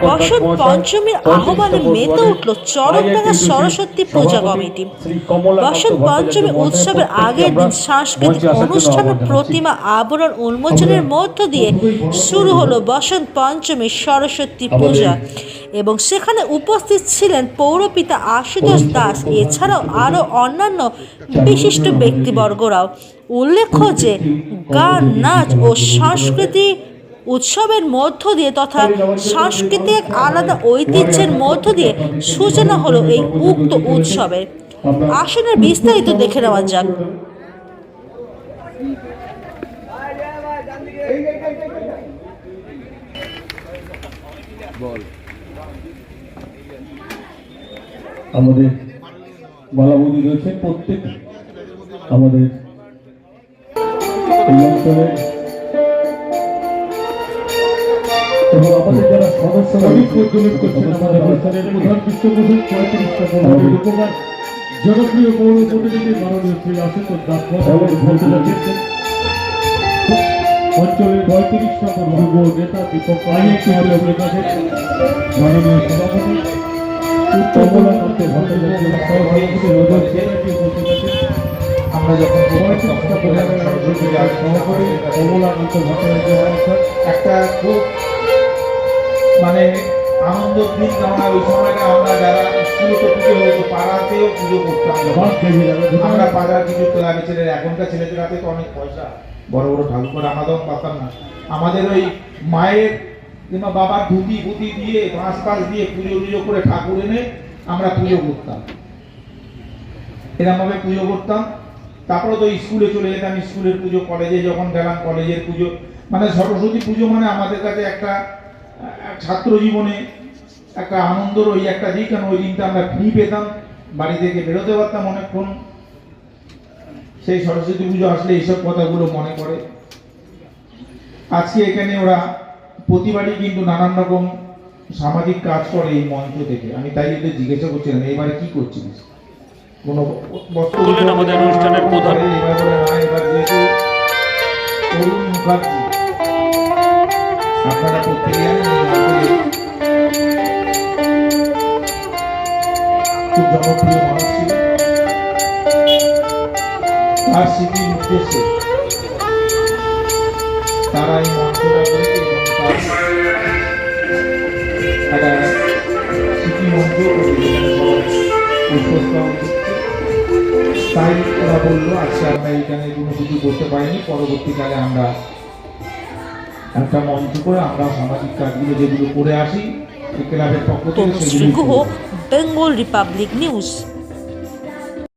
বসন্ত পঞ্চমীর আহ্বানে মেতে উঠল চরকডাঙ্গা সরস্বতী পূজা কমিটি। বসন্ত পঞ্চমী উৎসবের আগের দিন সাংস্কৃতিক অনুষ্ঠান ও প্রতিমা আবরণ উন্মোচনের মধ্য দিয়ে শুরু হলো বসন্ত পঞ্চমীর সরস্বতী পূজা এবং সেখানে উপস্থিত ছিলেন পৌরপিতা আশুতোষ দাস, এছাড়াও আরও অন্যান্য বিশিষ্ট ব্যক্তিবর্গরাও। উল্লেখ্য যে গান, নাচ ও সাংস্কৃতিক উৎসবের মধ্য দিয়ে তথা সাংস্কৃতিক আলাদা ঐতিহ্যের মধ্য দিয়ে সূচনা হলো এই উক্ত উৎসবের। আসনের বিস্তারিত দেখে নেওয়া যাক। আমাদের বালাবুদি রয়েছে প্রত্যেক আমাদের এই অঞ্চলের এবং আমাদের যারা সদস্যরা করছেন, আমাদের অনুষ্ঠানের প্রধান পৃষ্ঠপোষক 35টা পৌরসভার উপকার জনপ্রিয় পৌর প্রতিনিধি মাননীয় শ্রী আশুতোষ দাস অঞ্চলের 35টা পৌর নেতা দীপক মাননীয় সভাপতি কমলাকান্ত ভট্টাচার্য সভাপতি আমরা যখন কমলাকান্ত ভট্টাচার্য একটা খুব মানে আনন্দের দিন, আমরা ওই সময়টা আমরা যারা স্কুলে তো পুজো হতো, পাড়াতেও পুজো করতাম। আমরা পাড়ার কিছু ক্লাবের ছেলেরা, এখনকার ছেলেদের হাতে তো অনেক পয়সা, বড় বড় ঠাকুর করে আমাদেরও পাতাম না। আমাদের ওই মায়ের কিংবা বাবার ধুতি পুতি দিয়ে বাঁশ টাস দিয়ে পুজো করে ঠাকুর এনে আমরা পুজো করতাম, এরকমভাবে পুজো করতাম। তারপরে তো স্কুলে চলে যেতাম, স্কুলের পুজো, কলেজে যখন গেলাম কলেজের পুজো। মানে সরস্বতী পুজো মানে আমাদের কাছে একটা ছাত্র জীবনে একটা আনন্দর ওই একটা দিক, কারণ ওই দিনটা আমরা ফ্রি পেতাম, বাড়ি থেকে বেরোতে পারতাম অনেকক্ষণ। সেই সরস্বতী পুজো আসলে এইসব কথাগুলো মনে পড়ে। আজকে এখানে ওরা প্রতিবারই কিন্তু নানান রকম সামাজিক কাজ করে এই মঞ্চ থেকে। আমি তাই যদি জিজ্ঞাসা করছিলাম এবারে কি করছিস, কোনো আমাদের অনুষ্ঠানের প্রধান এবার যেহেতু তরুণ মুখার্জি, আপনারা প্রত্যেকে খুব জনপ্রিয় মানুষ ছিল। তার স্মৃতির উদ্দেশ্যে তারা এই মঞ্চটা করেছে এবং তার একটা স্মৃতি মঞ্চ উপস্থাপন করছে। তাই ওরা বললো আজকে আমরা এইখানে কোনো কিছু করতে পারিনি, পরবর্তীকালে আমরা একটা মঞ্চ করে আমরা সামাজিক কাজগুলো যেগুলো করে আসি ক্লাবের পক্ষ থেকে বেঙ্গল রিপাবলিক নিউজ।